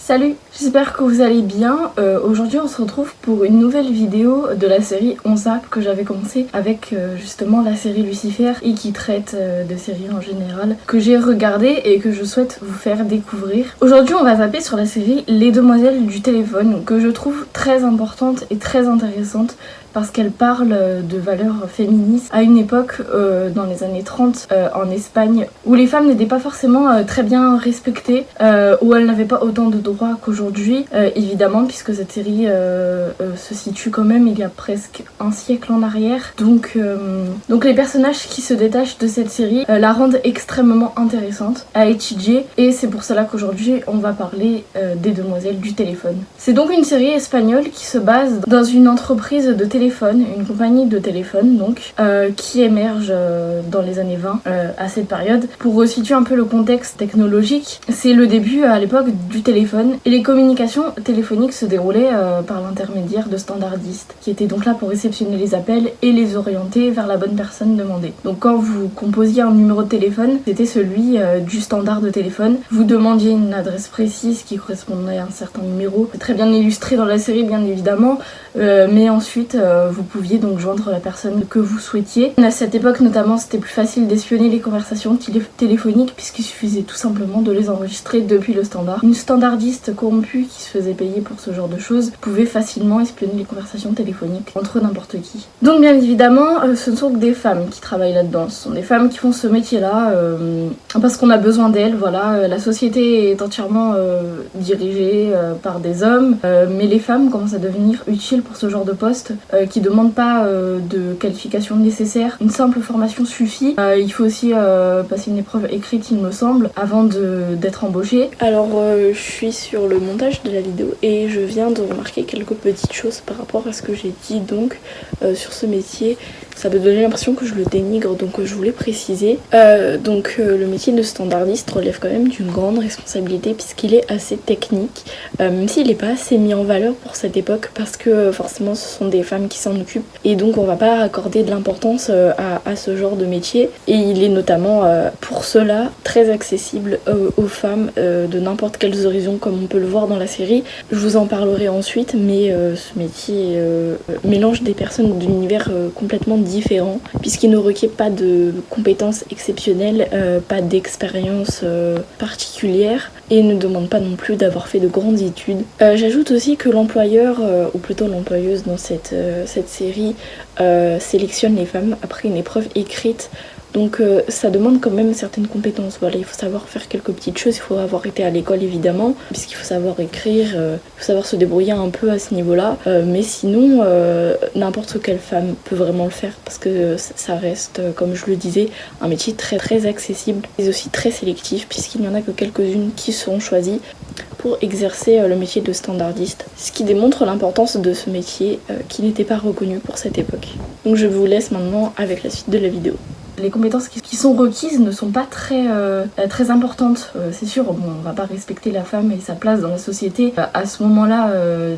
Salut, j'espère que vous allez bien. Aujourd'hui on se retrouve pour une nouvelle vidéo de la série On Zappe que j'avais commencé avec justement la série Lucifer et qui traite de séries en général que j'ai regardé et que je souhaite vous faire découvrir. Aujourd'hui on va zapper sur la série Les Demoiselles du téléphone que je trouve très importante et très intéressante parce qu'elle parle de valeurs féministes à une époque dans les années 30 en Espagne où les femmes n'étaient pas forcément très bien respectées, où elles n'avaient pas autant de droits qu'aujourd'hui, évidemment, puisque cette série se situe quand même il y a presque un siècle en arrière. Donc les personnages qui se détachent de cette série la rendent extrêmement intéressante à étudier et c'est pour cela qu'aujourd'hui on va parler des Demoiselles du téléphone. C'est donc une série espagnole qui se base dans une entreprise de téléphone, une compagnie de téléphone donc, qui émerge dans les années 20 à cette période. Pour resituer un peu le contexte technologique, c'est le début à l'époque du téléphone et les communications téléphoniques se déroulaient par l'intermédiaire de standardistes qui étaient donc là pour réceptionner les appels et les orienter vers la bonne personne demandée. Donc quand vous composiez un numéro de téléphone, c'était celui du standard de téléphone. Vous demandiez une adresse précise qui correspondait à un certain numéro. C'est très bien illustré dans la série bien évidemment, mais ensuite vous pouviez donc joindre la personne que vous souhaitiez. À cette époque notamment, c'était plus facile d'espionner les conversations téléphoniques puisqu'il suffisait tout simplement de les enregistrer depuis le standard. Une standardiste corrompue qui se faisait payer pour ce genre de choses pouvait facilement espionner les conversations téléphoniques entre n'importe qui. Donc bien évidemment, ce ne sont que des femmes qui travaillent là-dedans. Ce sont des femmes qui font ce métier-là parce qu'on a besoin d'elles. Voilà, la société est entièrement dirigée par des hommes, mais les femmes commencent à devenir utiles pour ce genre de poste qui ne demande pas de qualification nécessaire. Une simple formation suffit. Il faut aussi passer une épreuve écrite, il me semble, avant d'être embauché. Alors, je suis sur le montage de la vidéo et je viens de remarquer quelques petites choses par rapport à ce que j'ai dit donc sur ce métier. Ça peut donner l'impression que je le dénigre, donc je voulais préciser. Le métier de standardiste relève quand même d'une grande responsabilité puisqu'il est assez technique, même s'il n'est pas assez mis en valeur pour cette époque parce que forcément ce sont des femmes qui s'en occupent et donc on va pas accorder de l'importance à ce genre de métier et il est notamment pour cela très accessible aux femmes de n'importe quels horizons comme on peut le voir dans la série. Je vous en parlerai ensuite, mais ce métier mélange des personnes d'univers complètement différents puisqu'il ne requiert pas de compétences exceptionnelles, pas d'expérience particulière et ne demande pas non plus d'avoir fait de grandes études. J'ajoute aussi que l'employeur, ou plutôt l'employeuse dans cette série, sélectionne les femmes après une épreuve écrite. Donc ça demande quand même certaines compétences. Voilà, il faut savoir faire quelques petites choses, il faut avoir été à l'école évidemment, puisqu'il faut savoir écrire, il faut savoir se débrouiller un peu à ce niveau-là. Mais sinon, n'importe quelle femme peut vraiment le faire, parce que ça reste, comme je le disais, un métier très très accessible, mais aussi très sélectif, puisqu'il n'y en a que quelques-unes qui seront choisies pour exercer le métier de standardiste, ce qui démontre l'importance de ce métier qui n'était pas reconnu pour cette époque. Donc je vous laisse maintenant avec la suite de la vidéo. Les compétences qui sont requises ne sont pas très importantes. C'est sûr, bon, on va pas respecter la femme et sa place dans la société à ce moment-là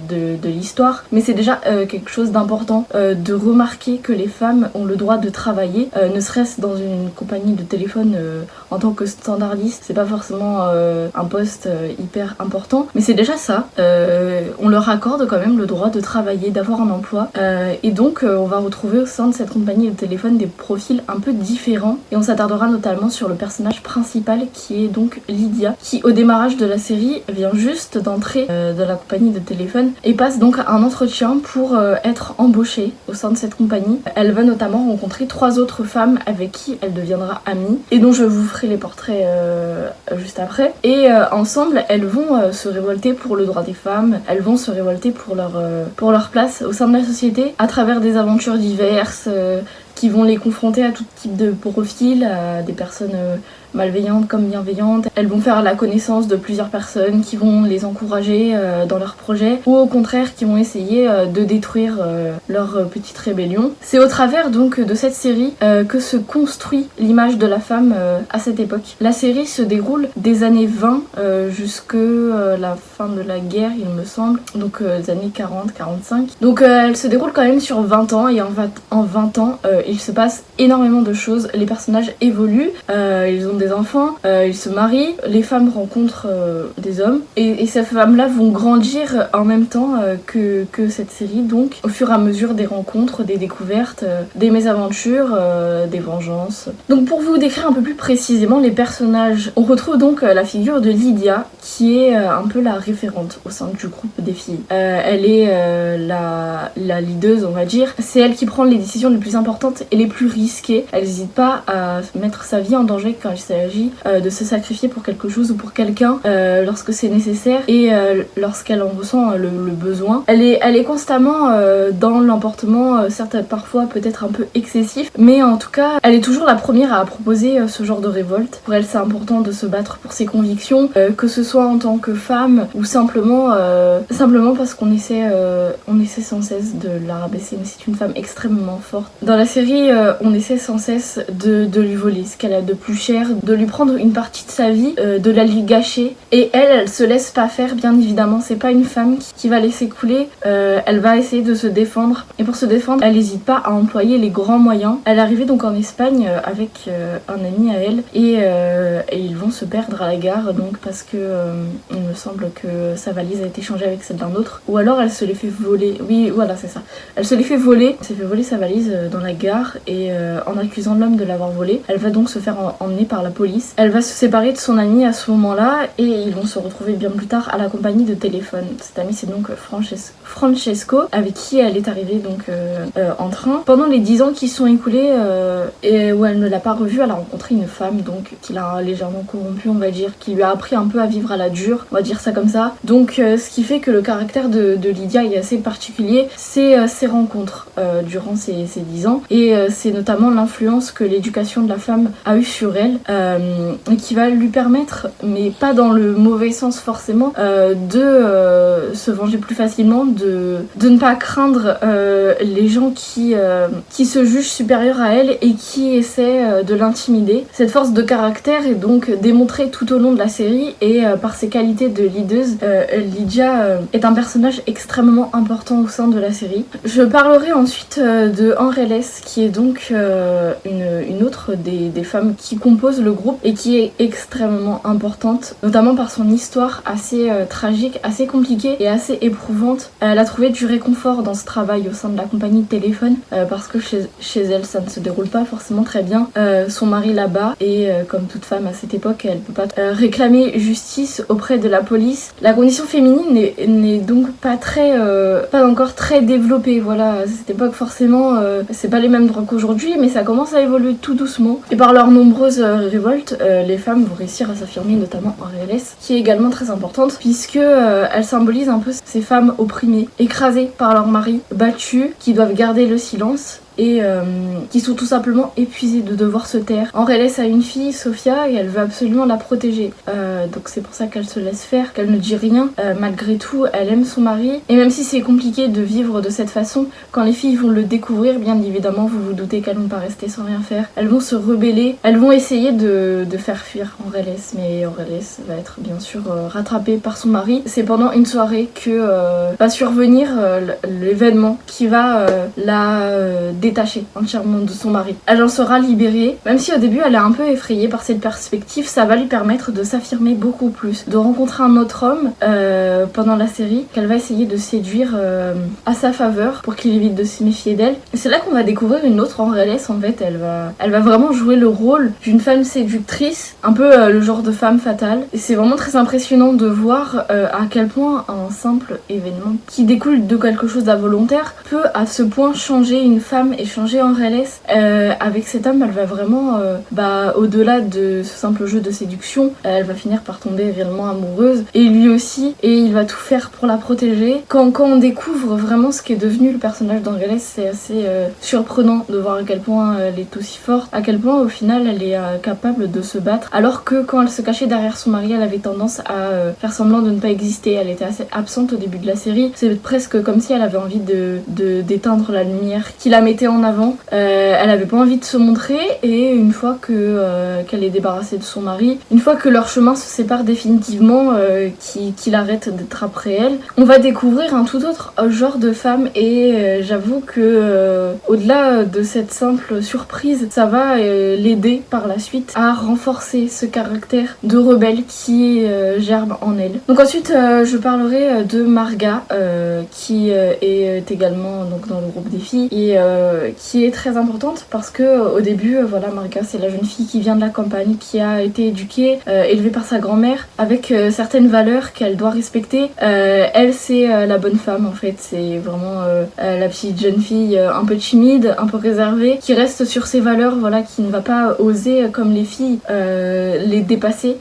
de l'histoire, mais c'est déjà quelque chose d'important de remarquer que les femmes ont le droit de travailler, ne serait-ce dans une compagnie de téléphone en tant que standardiste. C'est pas forcément un poste hyper important, mais c'est déjà ça. On leur accorde quand même le droit de travailler, d'avoir un emploi, et donc on va retrouver au sein de cette compagnie de téléphone des profils un peu différents et on s'attardera notamment sur le personnage principal qui est donc Lydia qui au démarrage de la série vient juste d'entrer de la compagnie de téléphone et passe donc un entretien pour être embauchée au sein de cette compagnie. Elle va notamment rencontrer 3 autres femmes avec qui elle deviendra amie et dont je vous ferai les portraits juste après et ensemble elles vont se révolter pour le droit des femmes, elles vont se révolter pour leur place au sein de la société à travers des aventures diverses qui vont les confronter à tout type de profils, à des personnes malveillantes comme bienveillantes. Elles vont faire la connaissance de plusieurs personnes qui vont les encourager dans leurs projets ou au contraire qui vont essayer de détruire leur petite rébellion. C'est au travers donc de cette série que se construit l'image de la femme à cette époque. La série se déroule des années 20 jusque la fin de la guerre il me semble, donc des années 40-45. Donc elle se déroule quand même sur 20 ans et en 20 ans il se passe énormément de choses. Les personnages évoluent, ils ont des des enfants, ils se marient, les femmes rencontrent des hommes et ces femmes-là vont grandir en même temps que cette série, donc au fur et à mesure des rencontres, des découvertes, des mésaventures, des vengeances. Donc pour vous décrire un peu plus précisément les personnages, on retrouve donc la figure de Lydia qui est un peu la référente au sein du groupe des filles. Elle est la leaduse, on va dire. C'est elle qui prend les décisions les plus importantes et les plus risquées. Elle n'hésite pas à mettre sa vie en danger quand il s'agit de se sacrifier pour quelque chose ou pour quelqu'un lorsque c'est nécessaire et lorsqu'elle en ressent le besoin. Elle est constamment dans l'emportement, certes parfois peut-être un peu excessif, mais en tout cas elle est toujours la première à proposer ce genre de révolte. Pour elle c'est important de se battre pour ses convictions, que ce soit en tant que femme ou simplement parce qu'on essaie sans cesse de la rabaisser, mais c'est une femme extrêmement forte. Dans la série on essaie sans cesse de lui voler ce qu'elle a de plus cher, de lui prendre une partie de sa vie, de la lui gâcher, et elle se laisse pas faire, bien évidemment. C'est pas une femme qui va laisser couler, elle va essayer de se défendre, et pour se défendre elle n'hésite pas à employer les grands moyens. Elle est arrivée donc en Espagne avec un ami à elle et ils vont se perdre à la gare, donc parce que il me semble que sa valise a été changée avec celle d'un autre, ou alors elle se les fait voler. Oui voilà, c'est ça, elle se les fait voler, s'est fait voler sa valise dans la gare, et en accusant l'homme de l'avoir volée, elle va donc se faire emmener par la police. Elle va se séparer de son ami à ce moment-là et ils vont se retrouver bien plus tard à la compagnie de téléphone. Cet ami c'est donc Francesco, avec qui elle est arrivée donc en train. Pendant les 10 ans qui sont écoulés et où elle ne l'a pas revu, elle a rencontré une femme donc qui l'a légèrement corrompue, on va dire, qui lui a appris un peu à vivre à la dure, on va dire ça comme ça. Donc ce qui fait que le caractère de Lydia est assez particulier, c'est ses rencontres durant ces 10 ans, et c'est notamment l'influence que l'éducation de la femme a eu sur elle, et qui va lui permettre, mais pas dans le mauvais sens forcément, de se venger plus facilement, de ne pas craindre les gens qui se jugent supérieurs à elle et qui essaient de l'intimider. Cette force de caractère est donc démontrée tout au long de la série, et par ses qualités de leaduse, Lydia est un personnage extrêmement important au sein de la série. Je parlerai ensuite de Henrieles, qui est donc une autre des femmes qui composent le groupe et qui est extrêmement importante, notamment par son histoire assez tragique, assez compliquée et assez éprouvante. Elle a trouvé du réconfort dans ce travail au sein de la compagnie de téléphone, parce que chez elle ça ne se déroule pas forcément très bien. Son mari là-bas, et comme toute femme à cette époque, elle peut pas réclamer justice auprès de la police. La condition féminine n'est donc pas encore très développée. Voilà, à cette époque forcément c'est pas les mêmes droits qu'aujourd'hui, mais ça commence à évoluer tout doucement, et par leurs nombreuses révoltes, les femmes vont réussir à s'affirmer, notamment Henrieles, qui est également très importante puisque elle symbolise un peu ces femmes opprimées, écrasées par leur mari, battues, qui doivent garder le silence et qui sont tout simplement épuisées de devoir se taire. Henrieles a une fille, Sofia, et elle veut absolument la protéger. Donc c'est pour ça qu'elle se laisse faire, qu'elle ne dit rien. Malgré tout, elle aime son mari. Et même si c'est compliqué de vivre de cette façon, quand les filles vont le découvrir, bien évidemment, vous vous doutez qu'elles vont pas rester sans rien faire. Elles vont se rebeller, elles vont essayer de faire fuir Henrieles, mais Henrieles va être bien sûr rattrapée par son mari. C'est pendant une soirée que va survenir l'événement qui va la détachée entièrement de son mari. Elle en sera libérée, même si au début elle est un peu effrayée par cette perspective. Ça va lui permettre de s'affirmer beaucoup plus, de rencontrer un autre homme pendant la série qu'elle va essayer de séduire à sa faveur pour qu'il évite de se méfier d'elle. Et c'est là qu'on va découvrir une autre Henrieles. En fait, elle va vraiment jouer le rôle d'une femme séductrice, un peu le genre de femme fatale. Et c'est vraiment très impressionnant de voir à quel point un simple événement qui découle de quelque chose d'involontaire peut à ce point changer une femme et changer Henrieles. Avec cet homme, elle va vraiment au-delà de ce simple jeu de séduction, elle va finir par tomber réellement amoureuse, et lui aussi, et il va tout faire pour la protéger. Quand on découvre vraiment ce qu'est devenu le personnage d'Henrieles, c'est assez surprenant de voir à quel point elle est aussi forte, à quel point au final elle est capable de se battre, alors que quand elle se cachait derrière son mari, elle avait tendance à faire semblant de ne pas exister. Elle était absente au début de la série. C'est presque comme si elle avait envie d'éteindre la lumière qui la mettait en avant. Elle avait pas envie de se montrer, et une fois qu'elle est débarrassée de son mari, une fois que leurs chemins se séparent définitivement, qu'il arrête d'être après elle, on va découvrir un tout autre genre de femme, et j'avoue que au-delà de cette simple surprise, ça va l'aider par la suite à renforcer ce caractère de rebelle qui germe en elle. Donc ensuite je parlerai de Marga, qui est également donc dans le groupe des filles, et qui est très importante parce que au début voilà, Marga c'est la jeune fille qui vient de la campagne, qui a été éduquée, élevée par sa grand-mère avec certaines valeurs qu'elle doit respecter. Elle c'est la bonne femme en fait, c'est vraiment la petite jeune fille un peu timide, un peu réservée, qui reste sur ses valeurs, voilà, qui ne va pas oser comme les filles les dépasser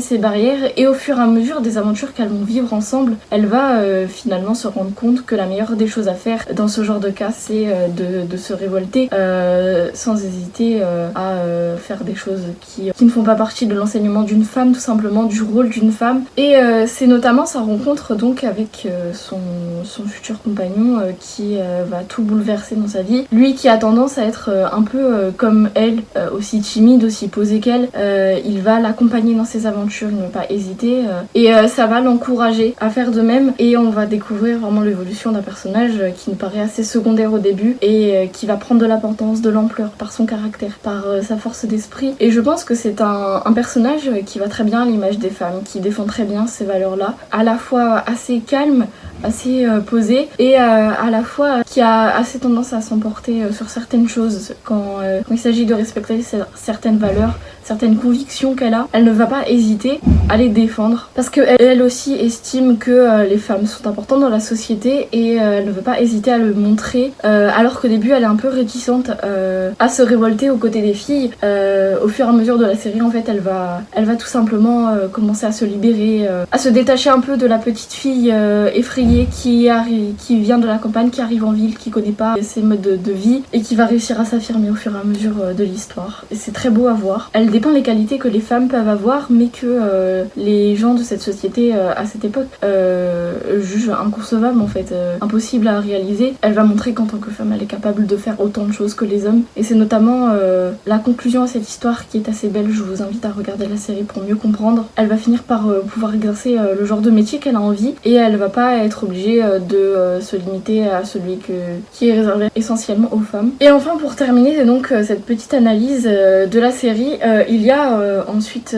ses barrières, et au fur et à mesure des aventures qu'elles vont vivre ensemble, elle va finalement se rendre compte que la meilleure des choses à faire dans ce genre de cas, c'est de se révolter sans hésiter à faire des choses qui ne font pas partie de l'enseignement d'une femme, tout simplement du rôle d'une femme. Et c'est notamment sa rencontre donc avec son futur compagnon qui va tout bouleverser dans sa vie. Lui qui a tendance à être un peu comme elle, aussi timide, aussi posé qu'elle, il va l'accompagner dans ses aventures, il ne va pas hésiter, et ça va l'encourager à faire de même, et on va découvrir vraiment l'évolution d'un personnage qui nous paraît assez secondaire au début, et qui va prendre de l'importance, de l'ampleur par son caractère, par sa force d'esprit. Et je pense que c'est un personnage qui va très bien à l'image des femmes, qui défend très bien ces valeurs-là, à la fois assez calme, assez posé, et à la fois qui a assez tendance à s'emporter sur certaines choses quand il s'agit de respecter certaines valeurs, certaines convictions qu'elle a. Elle ne va pas hésiter à les défendre parce qu'elle aussi estime que les femmes sont importantes dans la société, et elle ne veut pas hésiter à le montrer, alors qu'au début elle est un peu réticente à se révolter aux côtés des filles. Au fur et à mesure de la série en fait elle va tout simplement commencer à se libérer, à se détacher un peu de la petite fille effrayée qui vient de la campagne, qui arrive en ville, qui connaît pas ses modes de vie, et qui va réussir à s'affirmer au fur et à mesure de l'histoire. Et c'est très beau à voir. Elle dépeint les qualités que les femmes peuvent avoir, mais que les gens de cette société à cette époque jugent inconcevables en fait, impossible à réaliser. Elle va montrer qu'en tant que femme elle est capable de faire autant de choses que les hommes, et c'est notamment la conclusion à cette histoire qui est assez belle. Je vous invite à regarder la série pour mieux comprendre. Elle va finir par pouvoir exercer le genre de métier qu'elle a envie, et elle va pas être obligée de se limiter à celui qui est réservé essentiellement aux femmes. Et enfin pour terminer donc cette petite analyse de la série, il y a ensuite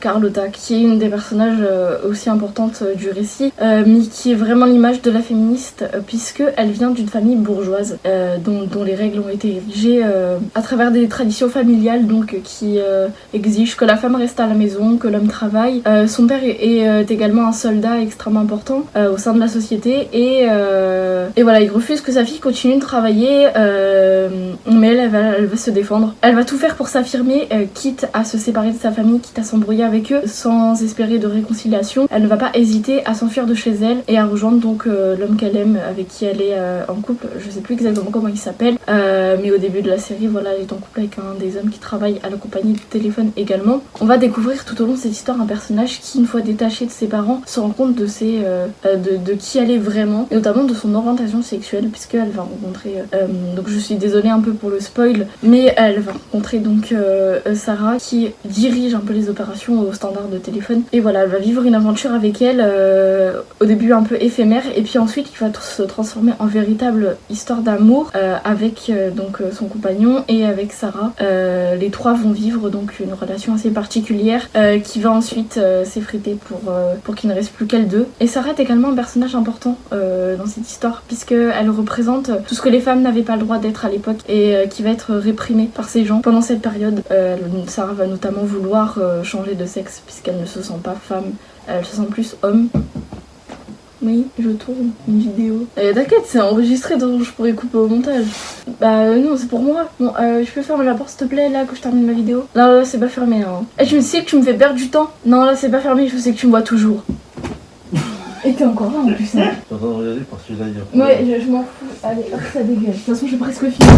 Carlotta, qui est une des personnages aussi importantes du récit, mais qui est vraiment l'image de la féministe, puisque elle vient d'une famille bourgeoise dont les règles ont été érigées à travers des traditions familiales, donc qui exigent que la femme reste à la maison, que l'homme travaille. Son père est également un soldat extrêmement important au sein de la société, et voilà, il refuse que sa fille continue de travailler, mais elle va se défendre. Elle va tout faire pour s'affirmer, quitte à se séparer de sa famille, quitte à s'embrouiller avec eux, sans espérer de réconciliation. Elle ne va pas hésiter à s'enfuir de chez elle et à rejoindre donc l'homme qu'elle aime, avec qui elle est en couple. Je sais plus exactement comment il s'appelle, mais au début de la série, voilà, elle est en couple avec un des hommes qui travaille à la compagnie de téléphone également. On va découvrir tout au long de cette histoire un personnage qui, une fois détaché de ses parents, se rend compte de qui elle est vraiment, et notamment de son orientation sexuelle, puisqu'elle va rencontrer donc je suis désolée un peu pour le spoil, mais elle va rencontrer donc Sarah, qui dirige un peu les opérations au standard de téléphone, et voilà, elle va vivre une aventure avec elle, au début un peu éphémère, et puis ensuite qui va se transformer en véritable histoire d'amour avec donc son compagnon et avec Sarah. Les trois vont vivre donc une relation assez particulière qui va ensuite s'effriter pour qu'il ne reste plus qu'elles deux. Et Sarah est également un personnage important dans cette histoire, puisqu'elle représente tout ce que les femmes n'avaient pas le droit d'être à l'époque, et qui va être réprimée par ces gens pendant cette période. Sarah va notamment vouloir changer de sexe, puisqu'elle ne se sent pas femme, elle se sent plus homme. Oui, je tourne une vidéo. T'inquiète, c'est enregistré, donc je pourrais couper au montage. Bah non, c'est pour moi. Bon, je peux fermer la porte s'il te plaît, là, que je termine ma vidéo. Non, là, c'est pas fermé, hein. Et tu me sais que tu me fais perdre du temps. Non, là, c'est pas fermé, je sais que tu me vois toujours. Et t'es encore là, en plus, hein. T'es en train de regarder parce que là, il y a... Ouais, je m'en fous. Allez, hop, ça dégage. De toute façon, j'ai presque fini.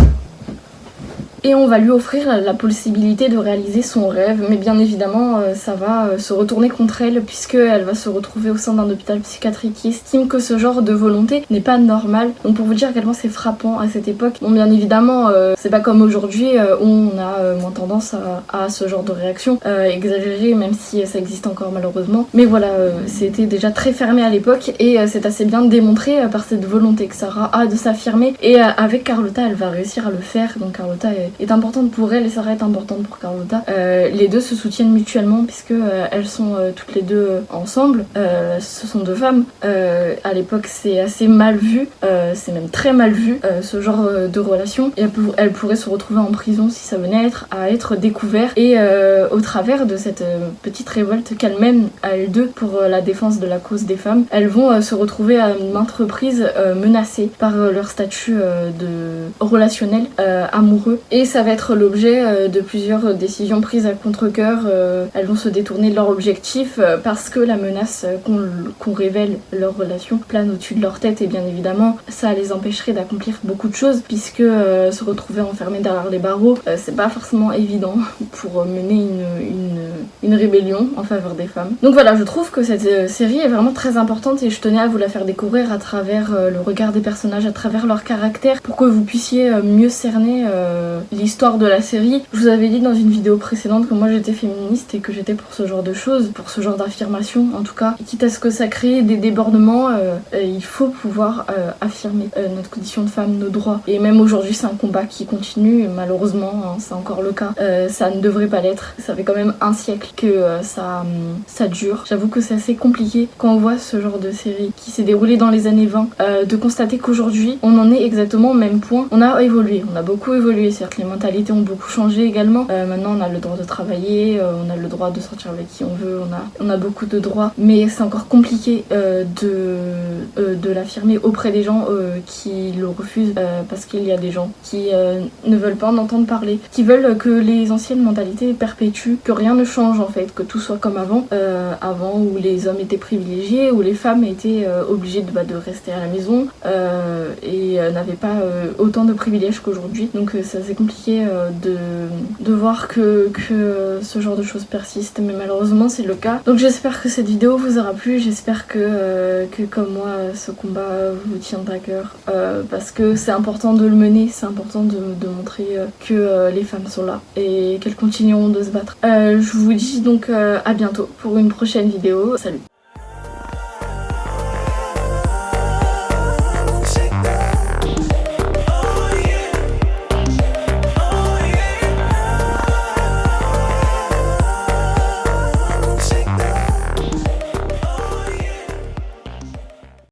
et on va lui offrir la possibilité de réaliser son rêve, mais bien évidemment ça va se retourner contre elle puisqu'elle va se retrouver au sein d'un hôpital psychiatrique qui estime que ce genre de volonté n'est pas normal. Donc pour vous dire à quel point c'est frappant à cette époque. Bon, bien évidemment c'est pas comme aujourd'hui où on a moins tendance à ce genre de réaction exagérée, même si ça existe encore malheureusement, mais voilà, c'était déjà très fermé à l'époque et c'est assez bien démontré par cette volonté que Sarah a de s'affirmer, et avec Carlotta elle va réussir à le faire. Donc Carlotta est importante pour elle et Sarah est importante pour Carlotta. Les deux se soutiennent mutuellement puisque elles sont toutes les deux ensemble. Ce sont deux femmes. À l'époque c'est assez mal vu, c'est même très mal vu ce genre de relation, et elle pourrait se retrouver en prison si ça venait à être découvert, et au travers de cette petite révolte qu'elles mènent à elles deux pour la défense de la cause des femmes, elles vont se retrouver à maintes reprises menacées par leur statut de relationnel amoureux, et ça va être l'objet de plusieurs décisions prises à contre-cœur. Elles vont se détourner de leur objectif parce que la menace qu'on révèle leur relation plane au-dessus de leur tête, et bien évidemment ça les empêcherait d'accomplir beaucoup de choses puisque se retrouver enfermé derrière les barreaux c'est pas forcément évident pour mener une rébellion en faveur des femmes. Donc voilà, je trouve que cette série est vraiment très importante et je tenais à vous la faire découvrir à travers le regard des personnages, à travers leur caractère, pour que vous puissiez mieux cerner l'histoire de la série. Je vous avais dit dans une vidéo précédente que moi j'étais féministe et que j'étais pour ce genre de choses, pour ce genre d'affirmation en tout cas. Et quitte à ce que ça crée des débordements, il faut pouvoir affirmer notre condition de femme, nos droits. Et même aujourd'hui c'est un combat qui continue, malheureusement hein, c'est encore le cas. Ça ne devrait pas l'être, ça fait quand même un siècle que ça dure. J'avoue que c'est assez compliqué quand on voit ce genre de série qui s'est déroulée dans les années 20 de constater qu'aujourd'hui on en est exactement au même point. On a évolué, on a beaucoup évolué, certes les mentalités ont beaucoup changé également. Maintenant on a le droit de travailler, on a le droit de sortir avec qui on veut, on a beaucoup de droits, mais c'est encore compliqué de l'affirmer auprès des gens qui le refusent parce qu'il y a des gens qui ne veulent pas en entendre parler, qui veulent que les anciennes mentalités perpétuent, que rien ne change en fait, que tout soit comme avant, avant où les hommes étaient privilégiés, où les femmes étaient obligées de rester à la maison et n'avaient pas autant de privilèges qu'aujourd'hui. Donc c'est assez compliqué de voir que ce genre de choses persiste, mais malheureusement c'est le cas. Donc j'espère que cette vidéo vous aura plu, j'espère que comme moi ce combat vous tiendra à cœur parce que c'est important de le mener, c'est important de montrer que les femmes sont là et qu'elles continueront de se battre. Je vous dis donc à bientôt pour une prochaine vidéo. Salut!